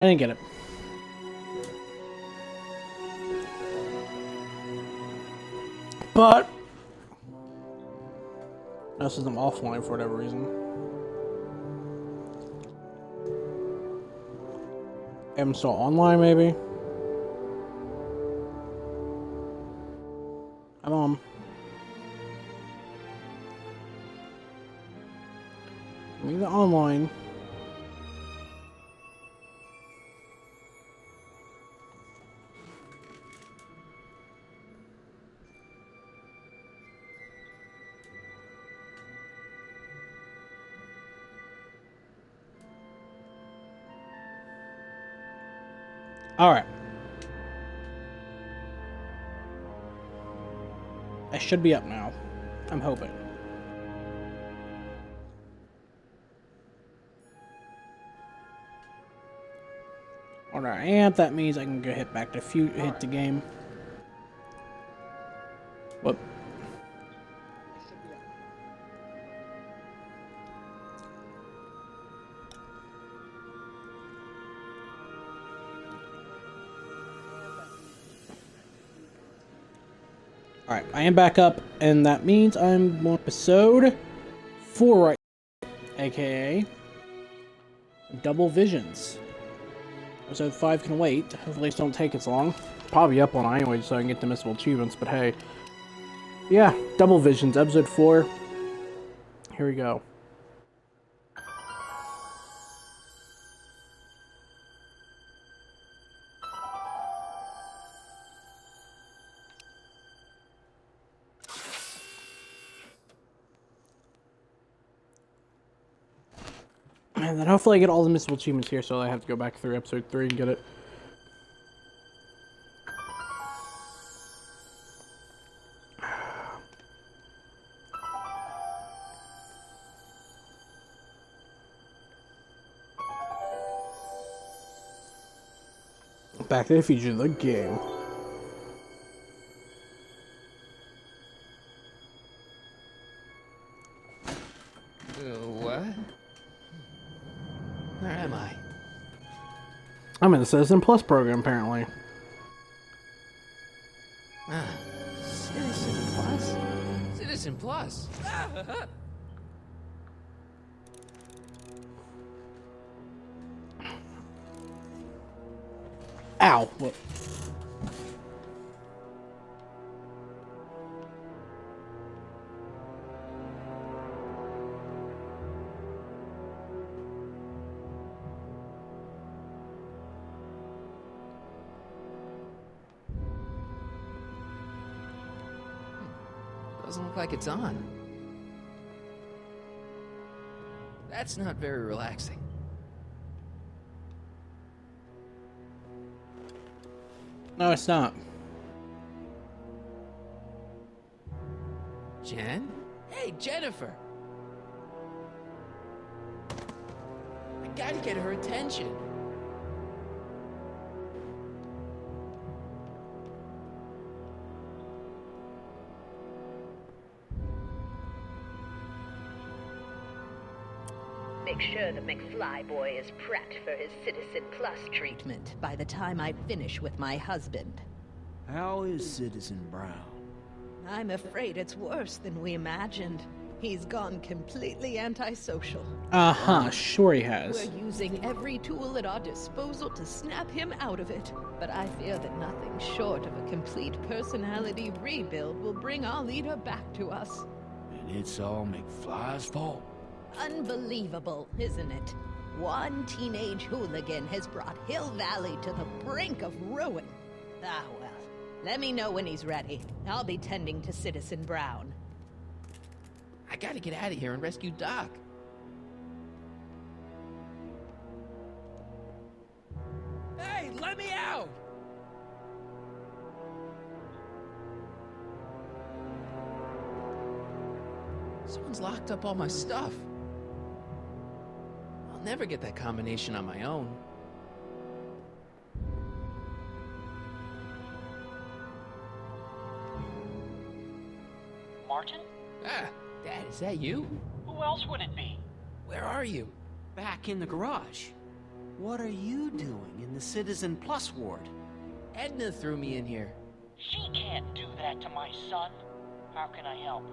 I didn't get it. But this is them offline for whatever reason. I'm still online, maybe. I'm on. Give me the online. Alright. I should be up now. I'm hoping. Alright, I am. That means I can go hit back to hit the game. Whoop. Alright, I am back up, and that means I'm on episode 4 right now, aka Double Visions. Episode 5 can wait. Hopefully it don't take as long. Probably up on it anyway so I can get the missable achievements, but hey. Yeah, Double Visions, episode 4. Here we go. And then hopefully I get all the missable achievements here, so I have to go back through episode 3 and get it. Back to the Future, the game. What? Where am I? I'm in the Citizen Plus program, apparently. Ah, Citizen Plus? Citizen Plus? Ow! What? Doesn't look like it's on. That's not very relaxing. No, it's not. Jen? Hey, Jennifer! I gotta get her attention. Make sure the McFly boy is prepped for his Citizen Plus treatment by the time I finish with my husband. How is Citizen Brown? I'm afraid it's worse than we imagined. He's gone completely antisocial. Sure he has. We're using every tool at our disposal to snap him out of it. But I fear that nothing short of a complete personality rebuild will bring our leader back to us. And it's all McFly's fault. Unbelievable, isn't it? One teenage hooligan has brought Hill Valley to the brink of ruin. Ah, well. Let me know when he's ready. I'll be tending to Citizen Brown. I gotta get out of here and rescue Doc. Hey, let me out! Someone's locked up all my stuff. I'll never get that combination on my own. Martin? Ah, Dad, is that you? Who else would it be? Where are you? Back in the garage. What are you doing in the Citizen Plus ward? Edna threw me in here. She can't do that to my son. How can I help?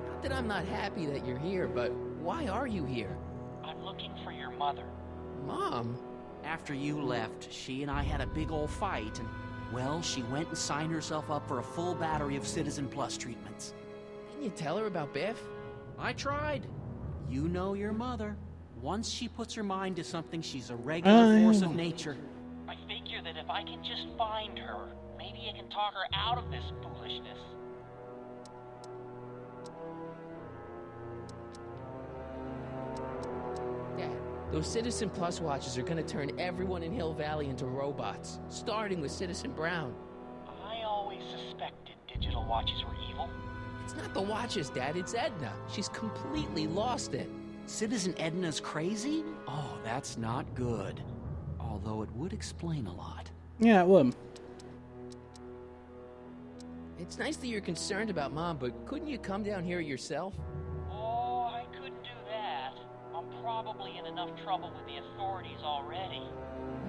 Not that I'm not happy that you're here, but why are you here? I'm looking for your mother. Mom? After you left, she and I had a big old fight, and, well, she went and signed herself up for a full battery of Citizen Plus treatments. Didn't you tell her about Biff? I tried. You know your mother. Once she puts her mind to something, she's a regular force of nature. I figure that if I can just find her, maybe I can talk her out of this foolishness. Dad, those Citizen Plus watches are gonna turn everyone in Hill Valley into robots, starting with Citizen Brown. I always suspected digital watches were evil. It's not the watches, Dad, it's Edna. She's completely lost it. Citizen Edna's crazy? Oh, that's not good. Although it would explain a lot. Yeah, it would. It's nice that you're concerned about Mom, but couldn't you come down here yourself? Oh, I couldn't do that. I'm probably in enough trouble with the authorities already.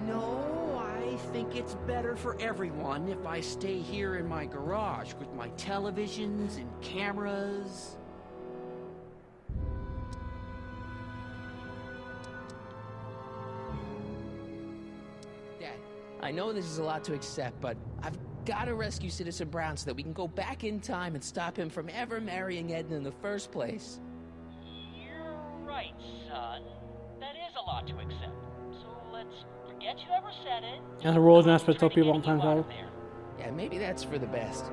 No, I think it's better for everyone if I stay here in my garage with my televisions and cameras. Dad, I know this is a lot to accept, but I've got to rescue Citizen Brown so that we can go back in time and stop him from ever marrying Edna in the first place. You're right, son. That is a lot to accept. So let's forget you ever said it. That's a rules and aspect Try of to people get long time you out ago. of there. Yeah, maybe that's for the best.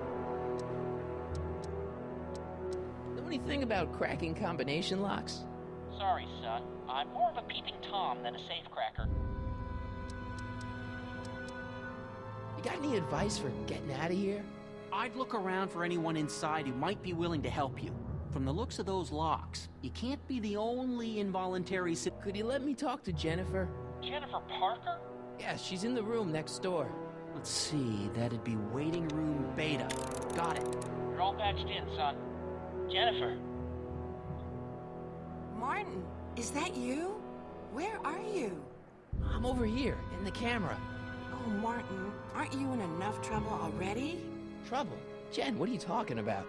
Know anything about cracking combination locks? Sorry, son. I'm more of a peeping Tom than a safecracker. You got any advice for getting out of here? I'd look around for anyone inside who might be willing to help you. From the looks of those locks, you can't be the only involuntary Could you let me talk to Jennifer? Jennifer Parker? Yeah, she's in the room next door. Let's see, that'd be waiting room beta. Got it. You're all patched in, son. Jennifer. Martin, is that you? Where are you? I'm over here, in the camera. Oh, Martin, aren't you in enough trouble already? Trouble? Jen, what are you talking about?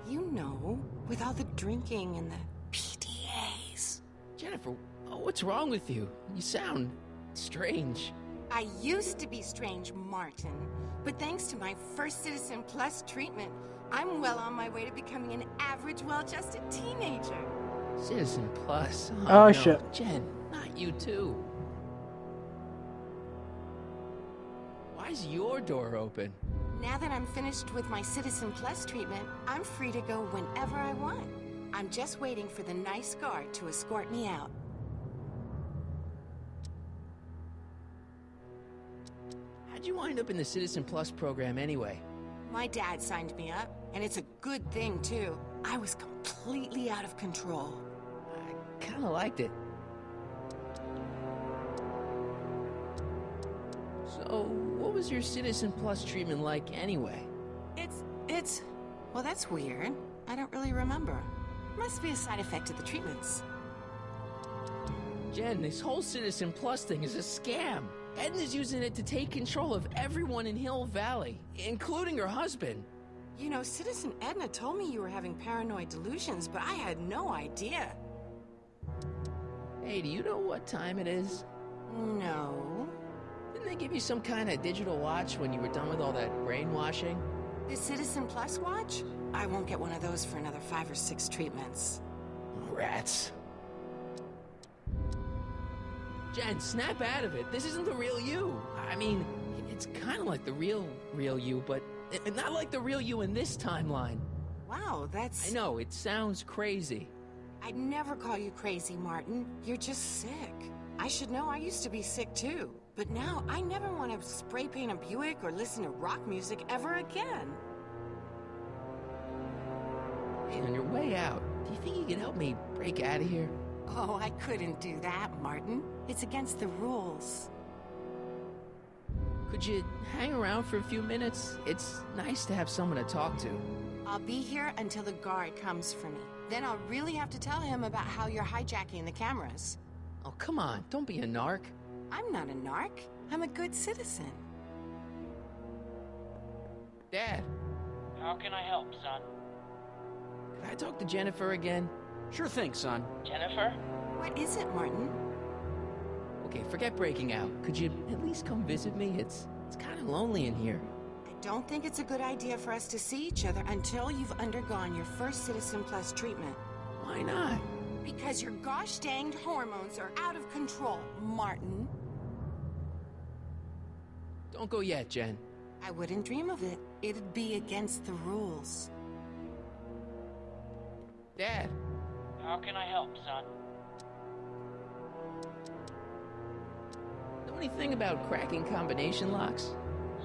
You know, with all the drinking and the PDAs. Jennifer, what's wrong with you? You sound strange. I used to be strange, Martin, but thanks to my first Citizen Plus treatment, I'm well on my way to becoming an average, well-adjusted teenager. Citizen Plus. Oh, no. shit. Jen, not you too. Why's your door open? Now that I'm finished with my Citizen Plus treatment, I'm free to go whenever I want. I'm just waiting for the nice guard to escort me out. How'd you wind up in the Citizen Plus program anyway? My dad signed me up, and it's a good thing, too. I was completely out of control. I kinda liked it. So, what was your Citizen Plus treatment like anyway? Well, that's weird. I don't really remember. Must be a side effect of the treatments. Jen, this whole Citizen Plus thing is a scam. Edna's using it to take control of everyone in Hill Valley, including her husband. You know, Citizen Edna told me you were having paranoid delusions, but I had no idea. Hey, do you know what time it is? No. Didn't they give you some kind of digital watch when you were done with all that brainwashing? The Citizen Plus watch? I won't get one of those for another 5 or 6 treatments. Rats. Jen, snap out of it. This isn't the real you. I mean, it's kind of like the real you, but not like the real you in this timeline. Wow, that's... I know, it sounds crazy. I'd never call you crazy, Martin. You're just sick. I should know I used to be sick too. But now I never want to spray paint a Buick or listen to rock music ever again. Hey, on your way out, do you think you can help me break out of here? Oh, I couldn't do that, Martin. It's against the rules. Could you hang around for a few minutes? It's nice to have someone to talk to. I'll be here until the guard comes for me. Then I'll really have to tell him about how you're hijacking the cameras. Oh, come on, don't be a narc. I'm not a narc. I'm a good citizen. Dad, How can I help, son? could I talk to Jennifer again? Sure thing, son. Jennifer? What is it, Martin? Okay, forget breaking out. Could you at least come visit me? It's kind of lonely in here. I don't think it's a good idea for us to see each other until you've undergone your first Citizen Plus treatment. Why not? Because your gosh danged hormones are out of control, Martin. Don't go yet, Jen. I wouldn't dream of it. It'd be against the rules. Dad, How can I help, son? know anything about cracking combination locks?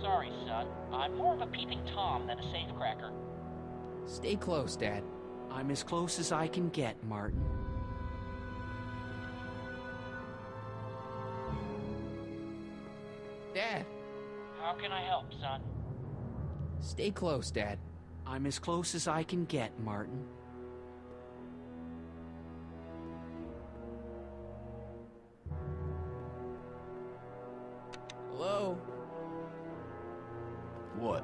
Sorry, son. I'm more of a peeping Tom than a safecracker. Stay close, Dad. I'm as close as I can get, Martin. Dad, How can I help, son? stay close, Dad. I'm as close as I can get, Martin. Hello? What?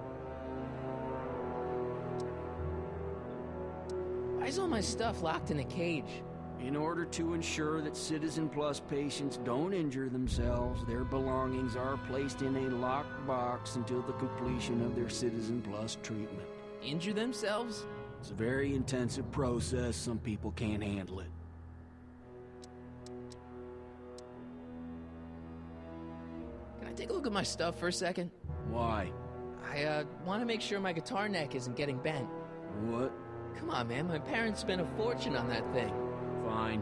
Why is all my stuff locked in a cage? In order to ensure that Citizen Plus patients don't injure themselves, their belongings are placed in a locked box until the completion of their Citizen Plus treatment. Injure themselves? It's a very intensive process. Some people can't handle it. Can I take a look at my stuff for a second? Why? I want to make sure my guitar neck isn't getting bent. What? Come on, man. My parents spent a fortune on that thing. Fine.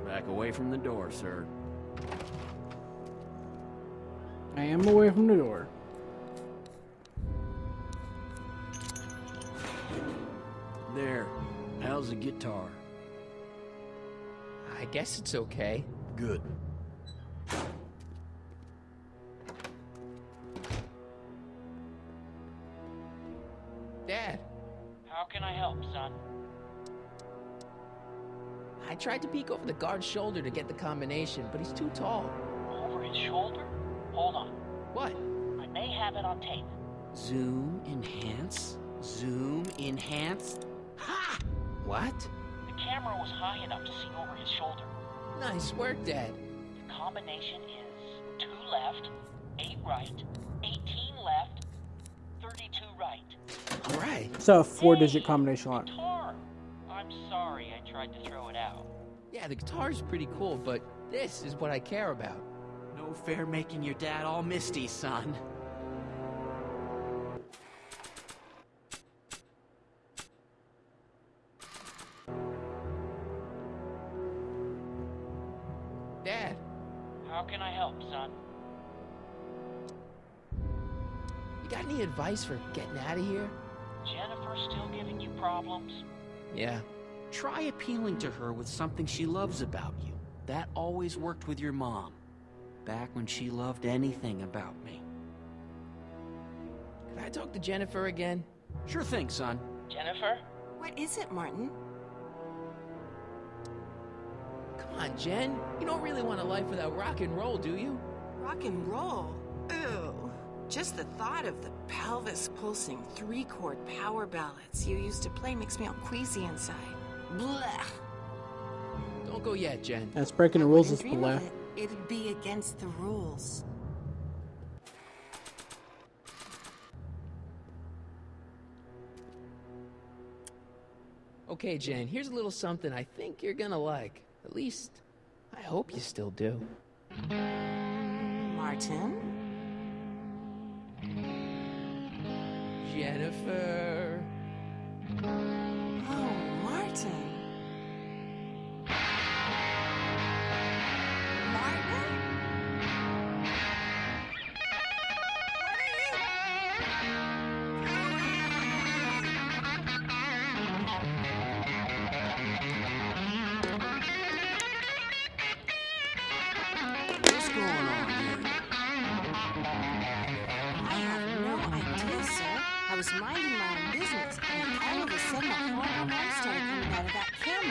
Back away from the door, sir. I am away from the door. There. How's the guitar? I guess it's okay. Good. Dad, How can I help, son? I tried to peek over the guard's shoulder to get the combination, but he's too tall. Over his shoulder? Hold on. What? I may have it on tape. Zoom, enhance. Zoom, enhance. Ha! What? The camera was high enough to see over his shoulder. Nice work, Dad. The combination is 2 left, 8 right, 18 left, 32 right. All right. It's a 4-digit combination lock. Guitar! I'm sorry I tried to throw it out. Yeah, the guitar's pretty cool, but this is what I care about. No fair making your dad all misty, son. Dad, How can I help, son? you got any advice for getting out of here? Jennifer still giving you problems? Yeah. Try appealing to her with something she loves about you. That always worked with your mom. Back when she loved anything about me. Could I talk to Jennifer again? Sure thing, son. Jennifer? What is it, Martin? Come on, Jen. You don't really want a life without rock and roll, do you? Rock and roll? Ew. Just the thought of the pelvis-pulsing 3-chord power ballads you used to play makes me all queasy inside. Blech. Don't go yet, Jen. That's breaking the rules. Wouldn't Is dream below. of it. It'd be against the rules. Okay, Jen, here's a little something I think you're gonna like. At least, I hope you still do. Martin? Jennifer. Oh, Martin. Martin? What's going on here? I have no idea, sir. I was minding my own business, and all of a sudden a horrible light started coming out of that camera.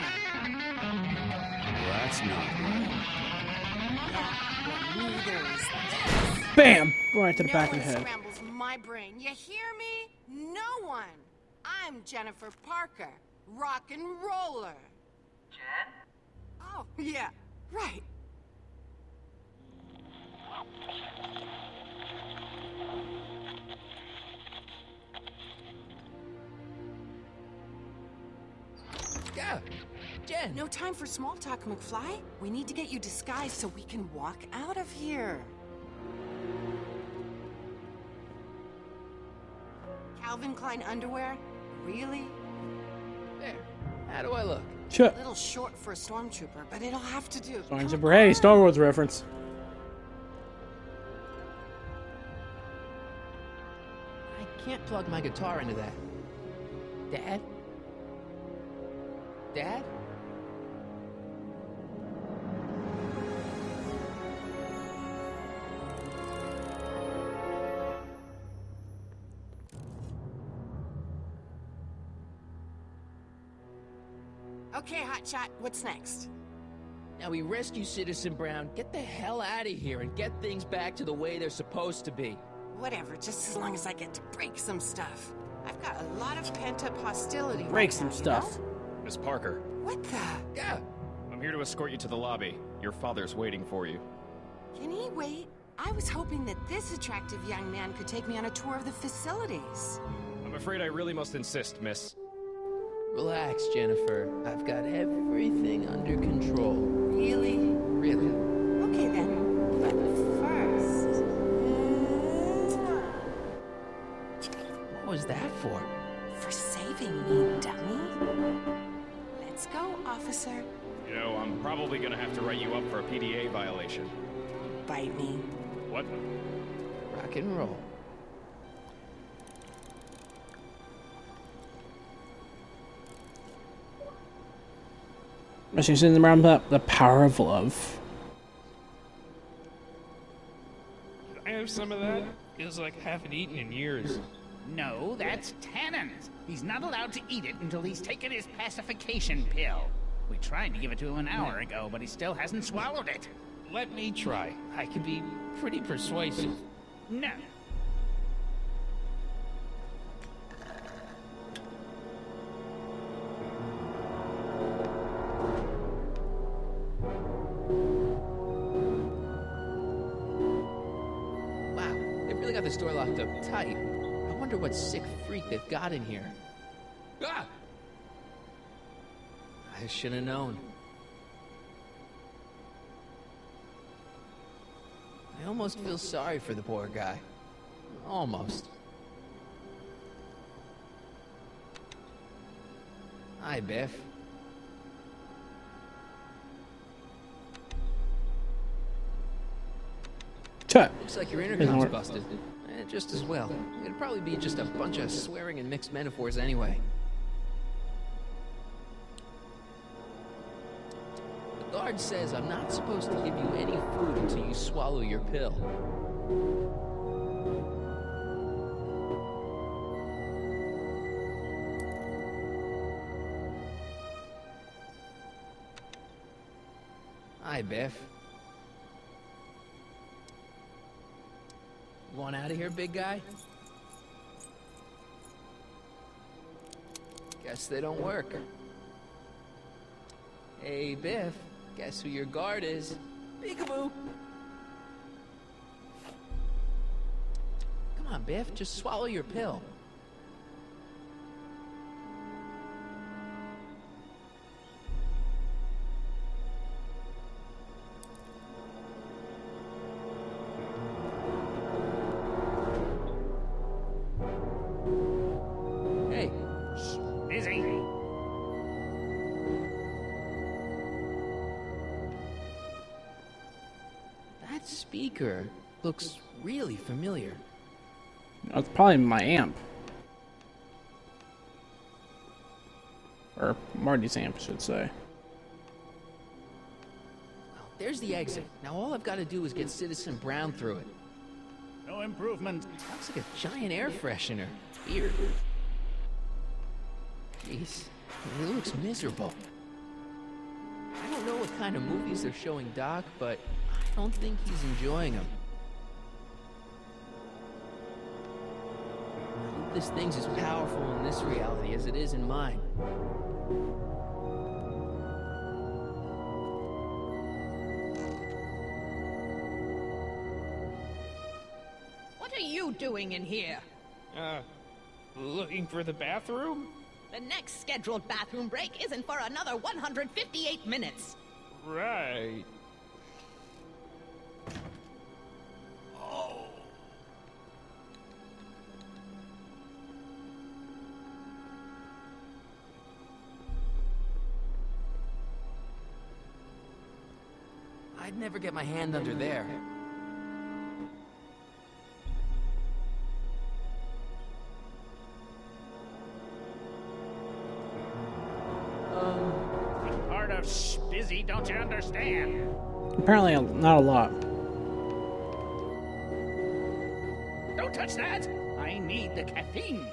not right. Yeah, well, neither is this. Bam! Right to the No back of one the head. scrambles my brain. You hear me? No one. I'm Jennifer Parker, rock and roller. Jen? Oh, yeah, right. Yeah, Jen. No time for small talk, McFly. We need to get you disguised so we can walk out of here. Calvin Klein underwear? Really? There. How do I look? Sure. A little short for a stormtrooper, but it'll have to do. Stormtrooper. Hey, Star Wars reference. I can't plug my guitar into that. Dad? Dad? Okay, Hotshot, what's next? Now we rescue Citizen Brown, get the hell out of here, and get things back to the way they're supposed to be. Whatever, just as long as I get to break some stuff. I've got a lot of pent-up hostility. Break right some now, you stuff. know? Miss Parker, What the? Yeah. I'm here to escort you to the lobby. Your father's waiting for you. Can he wait? I was hoping that this attractive young man could take me on a tour of the facilities. I'm afraid I really must insist, miss. Relax, Jennifer. I've got everything under control. Really? Really. Okay then. But first... What was that for? For saving me, dummy. Let's go, officer. You know, I'm probably gonna have to write you up for a PDA violation. Bite me. What? Rock and roll. She's in around the power of love. I have some of that. Feels like I haven't eaten in years. No, that's Tannen's. He's not allowed to eat it until he's taken his pacification pill. We tried to give it to him an hour ago, but he still hasn't swallowed it. Let me try. I can be pretty persuasive. No. Wow, they really got the store locked up tight. I wonder what sick freak they've got in here. Ah! I should have known. I almost feel sorry for the poor guy. Almost. Hi, Biff. Tut. Looks like your Doesn't intercom's work. busted. Just as well. It'd probably be just a bunch of swearing and mixed metaphors anyway. The guard says I'm not supposed to give you any food until you swallow your pill. Hi, Biff. You want out of here, big guy? Guess they don't work. Hey, Biff. Guess who your guard is? Peekaboo. Come on, Biff. Just swallow your pill. Hey, Busy. that speaker looks really familiar. That's probably my amp. Or Marty's amp, I should say. Well, there's the exit. Now all I've got to do is get Citizen Brown through it. No improvement. Looks like a giant air freshener. Weird. Jeez, it looks miserable. I don't know what what kind of movies they're showing Doc, but I don't think he's enjoying them. I hope this thing's as powerful in this reality as it is in mine. What are you doing in here? Looking for the bathroom? The next scheduled bathroom break isn't for another 158 minutes. Right. I'd never get my hand under there. What part of spizzy don't you understand? Apparently, not a lot. Don't touch that! I need the caffeine.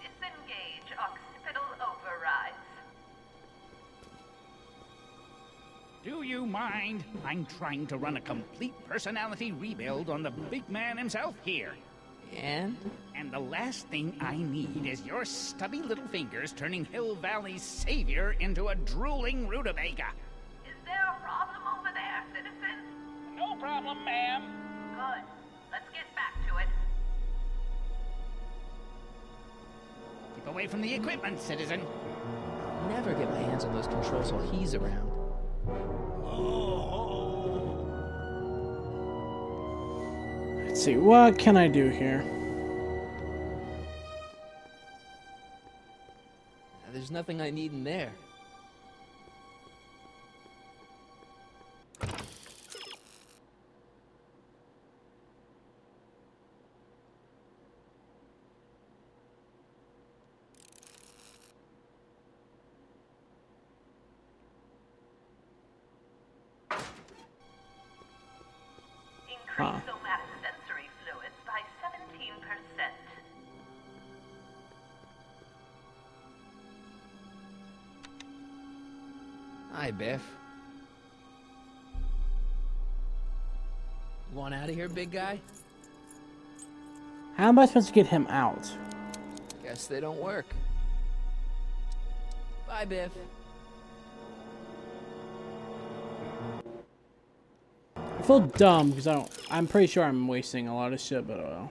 Disengage occipital overrides. Do you mind? I'm trying to run a complete personality rebuild on the big man himself here. And? And the last thing I need is your stubby little fingers turning Hill Valley's savior into a drooling rutabaga. Is there a problem over there, citizen? No problem, ma'am. Good. Let's get back to it. Keep away from the equipment, citizen. I'll never get my hands on those controls while he's around. Let's see, what can I do here? There's nothing I need in there. Increase somatosensory fluids by 17%. Hi, Biff. You want out of here, big guy? How am I supposed to get him out? Guess they don't work. Bye, Biff. I feel dumb because I'm pretty sure I'm wasting a lot of shit, but well.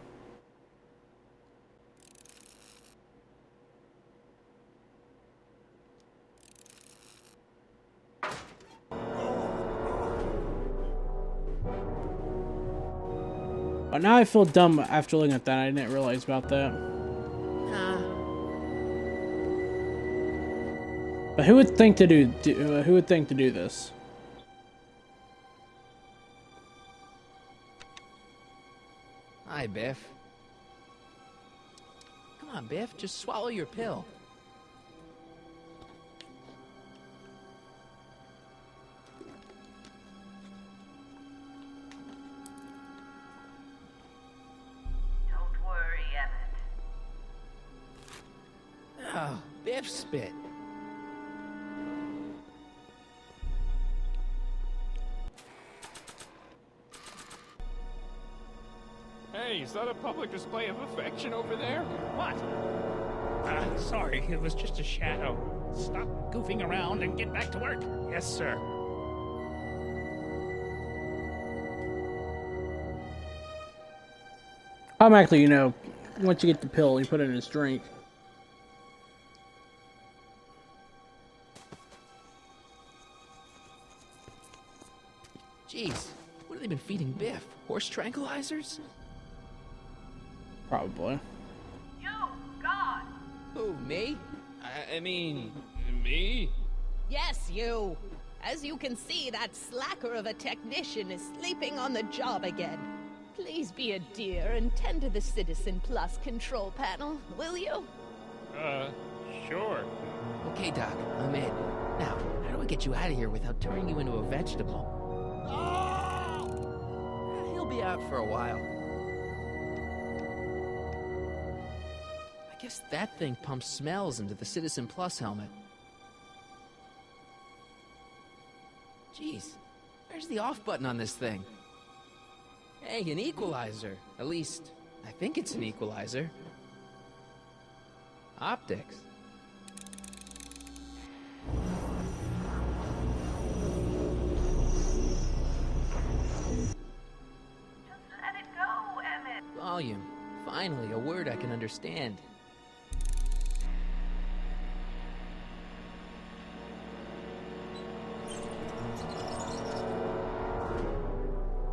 But now I feel dumb after looking at that. I didn't realize about that. Nah. But who would think to who would think to do this? Hi, Biff. Come on, Biff. Just swallow your pill. Don't worry, Emmett. Oh, Biff spit. Hey, is that a public display of affection over there? What? Sorry, it was just a shadow. Stop goofing around and get back to work. Yes, sir. Automatically, you know, once you get the pill, you put it in his drink. Jeez, what have they been feeding Biff? Horse tranquilizers? Probably. You, God! Who, me? I mean, me? Yes, you. As you can see, that slacker of a technician is sleeping on the job again. Please be a dear and tend to the Citizen Plus control panel, will you? Sure. Okay, Doc, I'm in. Now, how do I get you out of here without turning you into a vegetable? He'll be out for a while. I guess guess that thing pumps smells into the Citizen Plus helmet. Jeez, where's the off button on this thing? Hey, an equalizer. At least, I think it's an equalizer. Optics. Just let it go, Emmett. Volume. Finally, a word I can understand.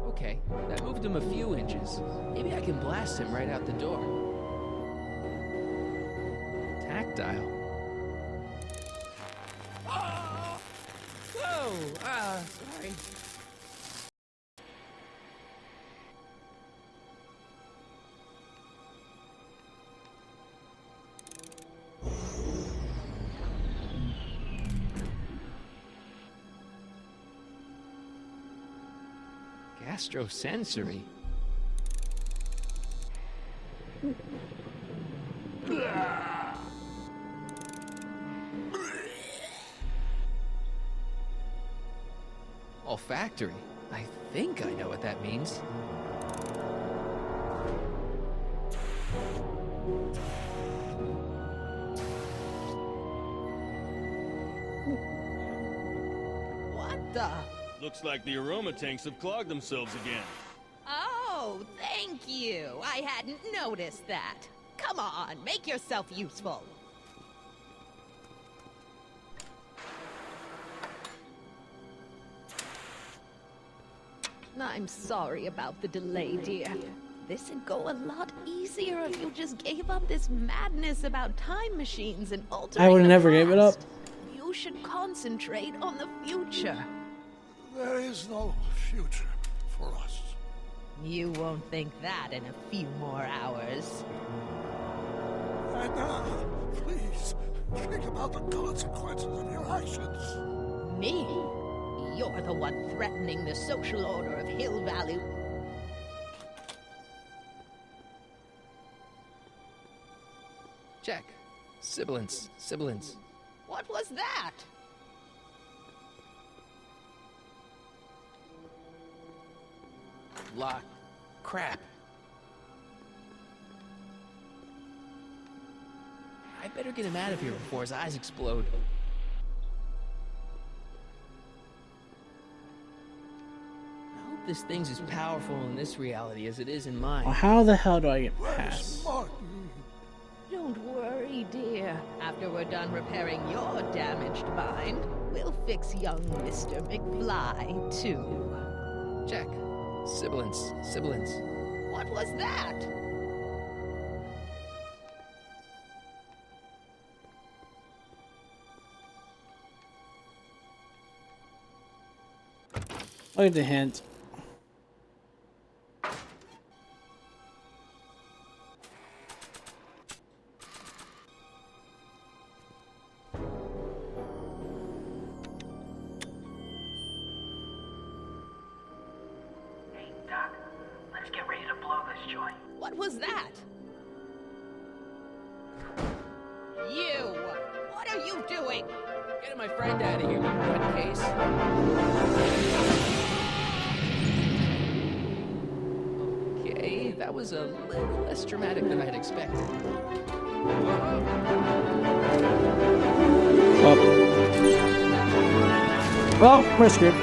Okay, that moved him a few inches. Maybe I can blast him right out the door. Tactile. Oh! Whoa! Sorry. Gastrosensory. Olfactory. I think I know what that means. What the? Looks like the aroma tanks have clogged themselves again. Oh, thank you. I hadn't noticed that. Come on, make yourself useful. I'm sorry about the delay, dear. This'd go a lot easier if you just gave up this madness about time machines and altering I would the never gave it up. past. You should concentrate on the future. There is no future for us. You won't think that in a few more hours. Anna, please, think about the consequences of your actions. Me? You're the one threatening the social order of Hill Valley. Check. Sibilance. Sibilance. What was that? Lock. Crap. I better get him out of here before his eyes explode. I hope this thing's as powerful in this reality as it is in mine. Well, how the hell do I get past? Don't worry, dear. After we're done repairing your damaged mind, we'll fix young Mr. McFly, too. Check. Sibilance. Sibilance. What was that? Look at the hint. Hey, Doc, let's get ready to blow this joint. What was that? You! What are you doing? Get my friend out of here, you nutcase. Okay, that was a little less dramatic than I had expected. Well, we're screwed.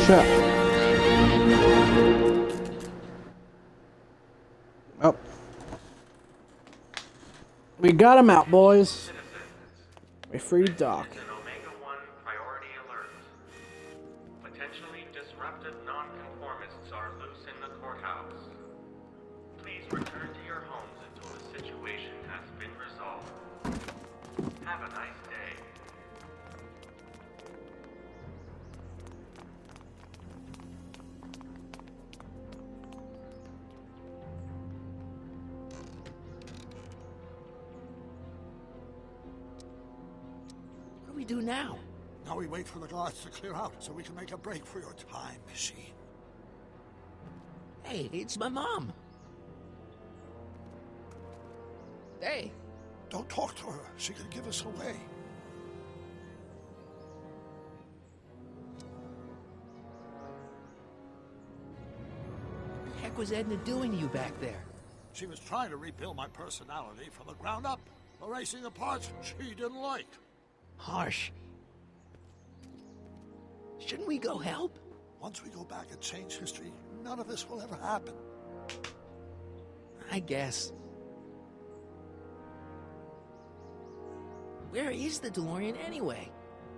Shut. Oh. We got him out, boys. We freed Doc. Potentially disruptive nonconformists are loose in the courthouse. Please return to your homes until the situation has been resolved. Have a nice day. do we do now? Now we wait for the guards to clear out so we can make a break for your time machine. Hey, it's my mom. Hey. Don't talk to her. She could give us away. What the heck was Edna doing to you back there? She was trying to rebuild my personality from the ground up, erasing the parts she didn't like. Harsh. Shouldn't we go help? Once we go back and change history, none of this will ever happen. I guess. Where is the DeLorean anyway?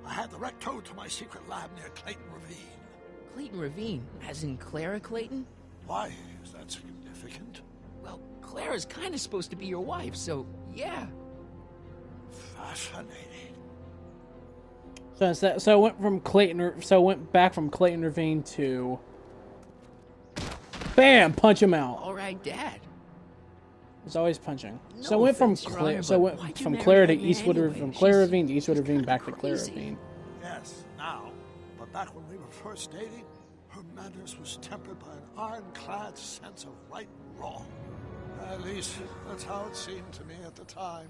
I had the wreck towed to my secret lab near Clayton Ravine. Clayton Ravine? As in Clara Clayton? Why? Is that significant? Well, Clara's kind of supposed to be your wife, so yeah. Fascinating. So it went from Clayton. So it went back from Clayton Ravine to. Bam! Punch him out. All right, Dad. It's always punching. No So it went from offense, Your Honor, so it but went why'd you from marry Clara to Edna Eastwood, anyway? from Clara She's- Ravine to Eastwood Ravine, kinda back to Clara crazy. Ravine. Yes, now. But back when we were first dating, her madness was tempered by an ironclad sense of right and wrong. At least, that's how it seemed to me at the time.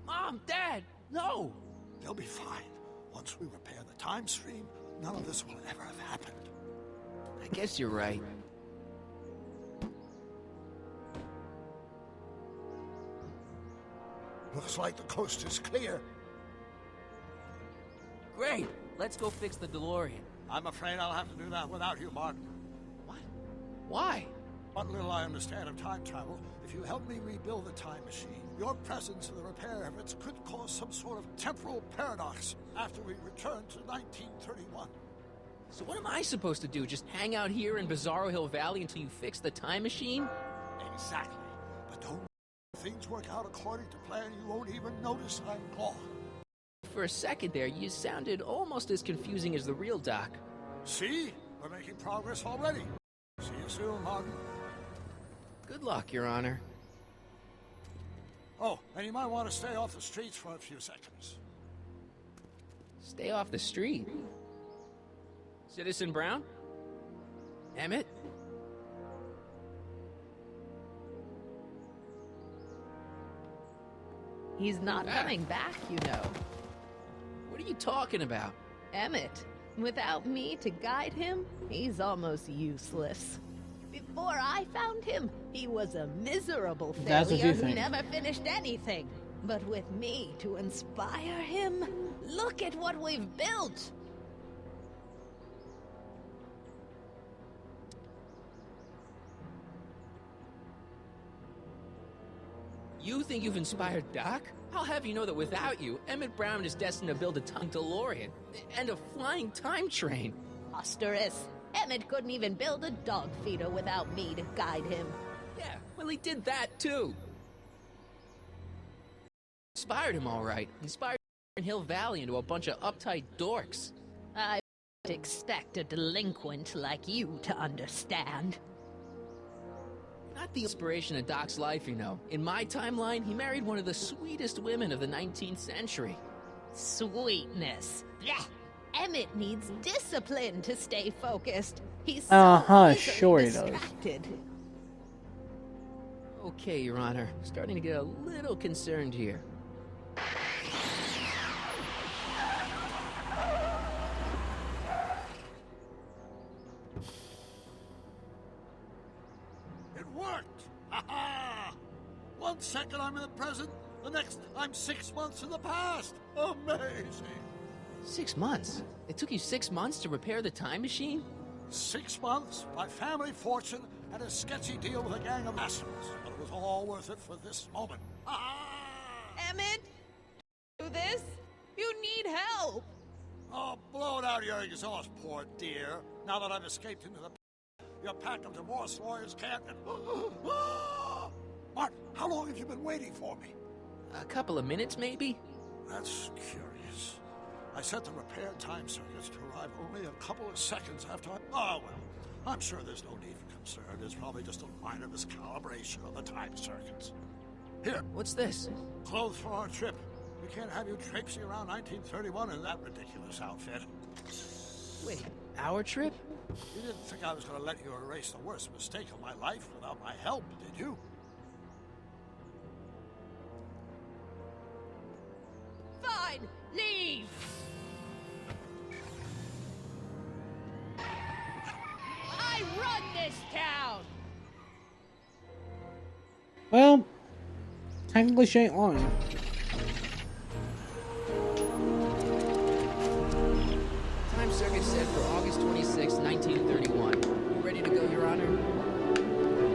Mom, Dad, no! They'll be fine. Once we repair the time stream, none of this will ever have happened. I guess you're right. Looks like the coast is clear. Great. Let's go fix the DeLorean. I'm afraid I'll have to do that without you, Martin. What? Why? What little I understand of time travel, if you help me rebuild the time machine, your presence in the repair efforts could cause some sort of temporal paradox after we return to 1931. So what am I supposed to do? Just hang out here in Bizarro Hill Valley until you fix the time machine? Exactly. But don't things work out according to plan, you won't even notice I'm gone. For a second there, you sounded almost as confusing as the real Doc. See? We're making progress already. See you soon, Martin. Good luck, Your Honor. Oh, and you might want to stay off the streets for a few seconds. Stay off the street. Citizen Brown? Emmett? He's not coming back, you know. What are you talking about? Emmett. Without me to guide him, he's almost useless. Before I found him, he was a miserable That's what failure you who think. never finished anything. But with me to inspire him, look at what we've built! You think you've inspired Doc? I'll have you know that without you, Emmett Brown is destined to build a tongue DeLorean and a flying time train. Osterus, Emmett couldn't even build a dog feeder without me to guide him. Yeah, well, he did that too. Inspired him, all right. Inspired Hill Valley into a bunch of uptight dorks. I would expect a delinquent like you to understand. Not the inspiration of Doc's life, you know. In my timeline, he married one of the sweetest women of the 19th century. Sweetness. Blech. Emmett needs discipline to stay focused. He's so sure he does. distracted. Okay, Your Honor. Starting to get a little concerned here. It worked! Ha-ha! 1 second I'm in the present, the next I'm 6 months in the past. Amazing! 6 months? It took you 6 months to repair the time machine? 6 months, my family fortune, and a sketchy deal with a gang of assholes. But it was all worth it for this moment. Emmett, do this? You need help. Oh, blow it out of your exhaust, poor dear. Now that I've escaped into the your pack of divorce lawyers can't... Martin, how long have you been waiting for me? A couple of minutes, maybe? That's curious. I set the repair time circuits to arrive only a couple of seconds after I... Oh, well. I'm sure there's no need for concern. It's probably just a minor miscalibration of the time circuits. Here. What's this? Clothes for our trip. We can't have you traipsing around 1931 in that ridiculous outfit. Wait, our trip? You didn't think I was going to let you erase the worst mistake of my life without my help, did you? Fine, leave! I run this town! Well, technically she ain't lying. Time circuit set for August 26, 1931. You ready to go, Your Honor?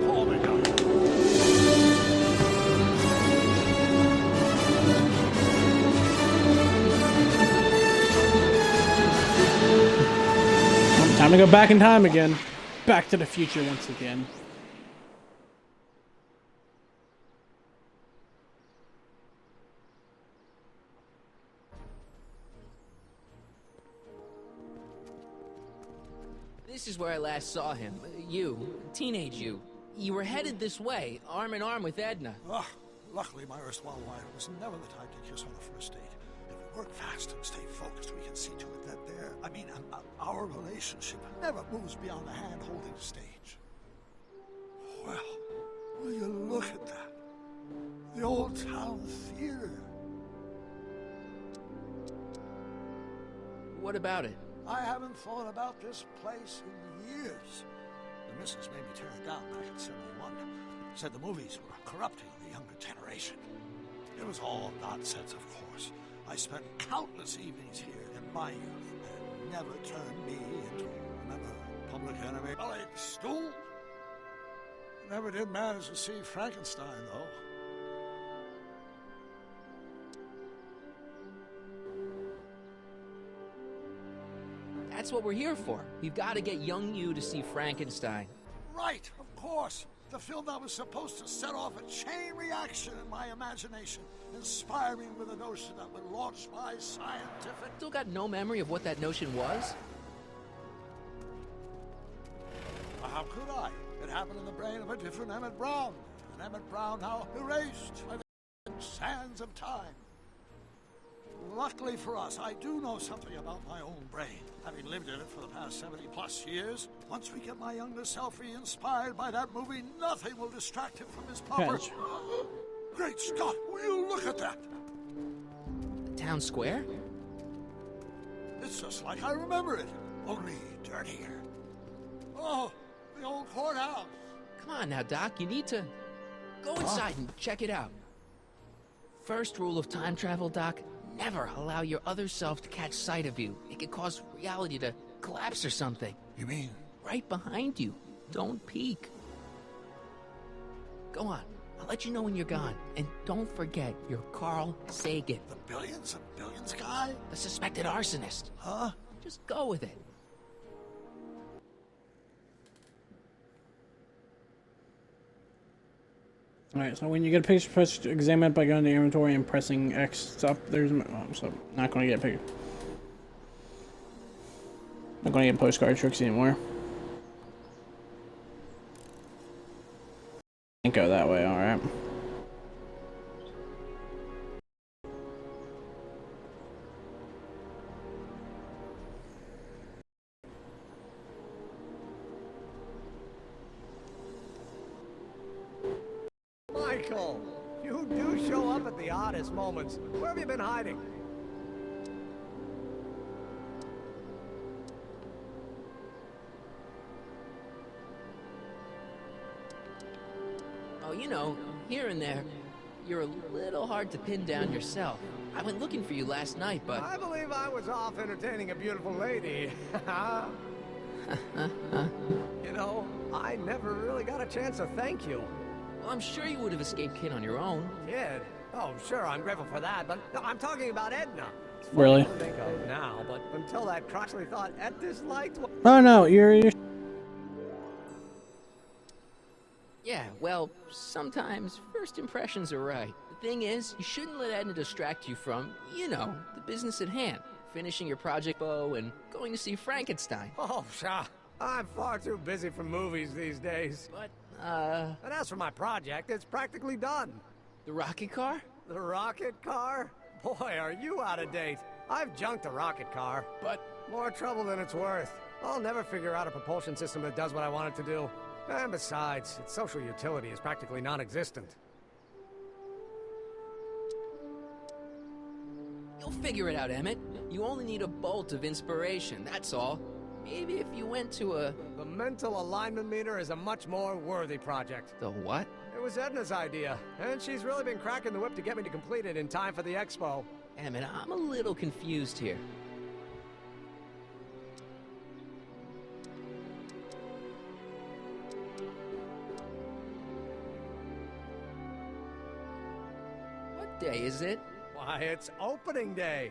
Call me down. Time to go back in time again. Back to the future once again. This is where I last saw him. You, teenage you. You were headed this way, arm in arm with Edna. Luckily, my erstwhile wife was never the type to kiss on the first date. If we work fast and stay focused, we can see to it that our relationship never moves beyond the hand-holding stage. Well, will you look at that? The old town theater. What about it? I haven't thought about this place in years. The missus made me tear it down back in '71. Said the movies were corrupting the younger generation. It was all nonsense, of course. I spent countless evenings here in my youth, and it never turned me into, remember, Public Enemy? Ballet stool? Never did manage to see Frankenstein, though. That's what we're here for. We've got to get young you to see Frankenstein. Right, of course. The film that was supposed to set off a chain reaction in my imagination, inspire me with a notion that would launch my scientific... Still got no memory of what that notion was? How could I? It happened in the brain of a different Emmett Brown. An Emmett Brown now erased by the sands of time. Luckily for us, I do know something about my own brain, having lived in it for the past 70+ years. Once we get my younger self inspired by that movie, nothing will distract him from his proper... Great Scott, will you look at that? The town square? It's just like I remember it, only dirtier. Oh, the old courthouse. Come on now, Doc, you need to go inside and check it out. First rule of time travel, Doc. Never allow your other self to catch sight of you. It could cause reality to collapse or something. You mean? Right behind you. Don't peek. Go on. I'll let you know when you're gone. And don't forget, you're Carl Sagan. The billions and billions guy? The suspected arsonist. Huh? Just go with it. Alright, so when you get a picture, press examine it by going to the inventory and pressing X up. There's so not going to get a picture. Not going to get postcard tricks anymore. Can't go that way, alright. Michael, you do show up at the oddest moments. Where have you been hiding? Oh, you know, here and there, you're a little hard to pin down yourself. I went looking for you last night, but... I believe I was off entertaining a beautiful lady. You know, I never really got a chance to thank you. Well, I'm sure you would have escaped Kid on your own. Kid? Oh, sure, I'm grateful for that, but no, I'm talking about Edna. Really? I think of now, but until that crotchety thought Ed disliked... Oh no, you're... Yeah, well, sometimes first impressions are right. The thing is, you shouldn't let Edna distract you from, you know, the business at hand. Finishing your project, Bo, and going to see Frankenstein. Oh, sure. I'm far too busy for movies these days. But, And as for my project, it's practically done. the rocket car? The rocket car? Boy, are you out of date. I've junked a rocket car. But... More trouble than it's worth. I'll never figure out a propulsion system that does what I want it to do. And besides, its social utility is practically non-existent. You'll figure it out, Emmett. You only need a bolt of inspiration, that's all. Maybe if you went to a... The mental alignment meter is a much more worthy project. The what? It was Edna's idea, and she's really been cracking the whip to get me to complete it in time for the expo. Emmett, I'm a little confused here. What day is it? Why, it's opening day.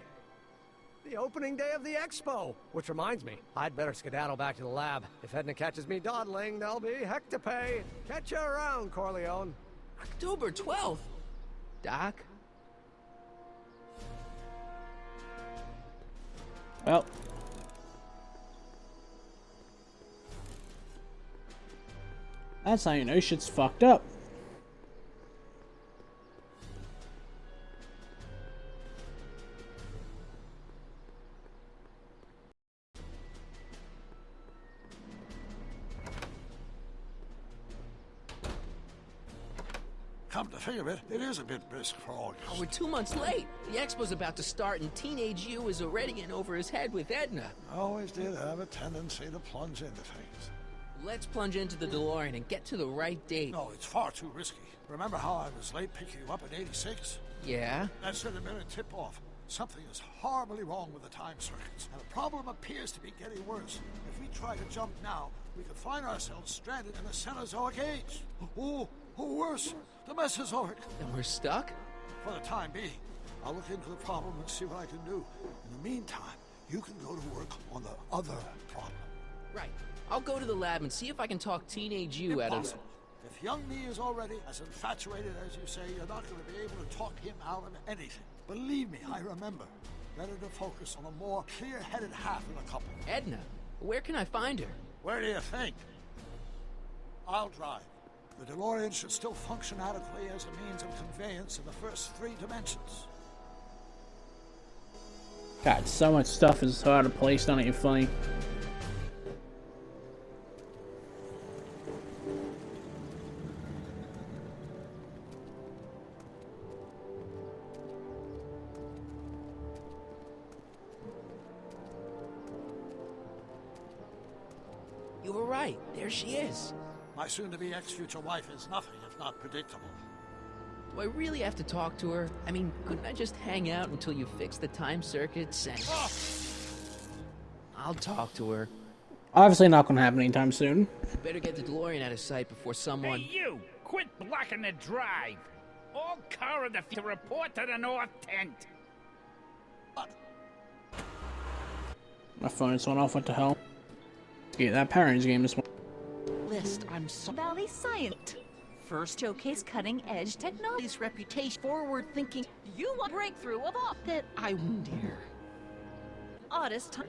The opening day of the expo. Which reminds me, I'd better skedaddle back to the lab. If Edna catches me dawdling, there'll be heck to pay. Catch you around, Corleone. October 12th? Doc? Well. That's how you know shit's fucked up. Come to think of it, it is a bit brisk for August. Oh, we're 2 months late. The expo's about to start and Teenage You is already in over his head with Edna. I always did have a tendency to plunge into things. Let's plunge into the DeLorean and get to the right date. No, it's far too risky. Remember how I was late picking you up in '86? Yeah? That should have been a tip-off. Something is horribly wrong with the time circuits, and the problem appears to be getting worse. If we try to jump now, we could find ourselves stranded in the Cenozoic age. Or worse, the Mesozoic. And we're stuck? For the time being. I'll look into the problem and see what I can do. In the meantime, you can go to work on the other problem. Right. I'll go to the lab and see if I can talk Teenage You out of... Impossible. If young me is already as infatuated as you say, you're not going to be able to talk him out of anything. Believe me, I remember. Better to focus on a more clear-headed half of the couple. Edna, where can I find her? Where do you think? I'll drive. The DeLorean should still function adequately as a means of conveyance in the first 3 dimensions. God, so much stuff is so out of place, not even funny. You were right. There she is. My soon-to-be ex-future wife is nothing if not predictable. Do I really have to talk to her? I mean, couldn't I just hang out until you fix the time circuits and... I'll talk to her. Obviously not gonna happen anytime soon. Better get the DeLorean out of sight before someone... Hey, you! Quit blocking the drive! All car of the to report to the North Tent! My phone's went off, what the hell? Yeah, that Parents game is one. List, I'm so Valley Science. First showcase cutting-edge technology's reputation, forward-thinking. You want breakthrough of all that I wonder. Oddest time.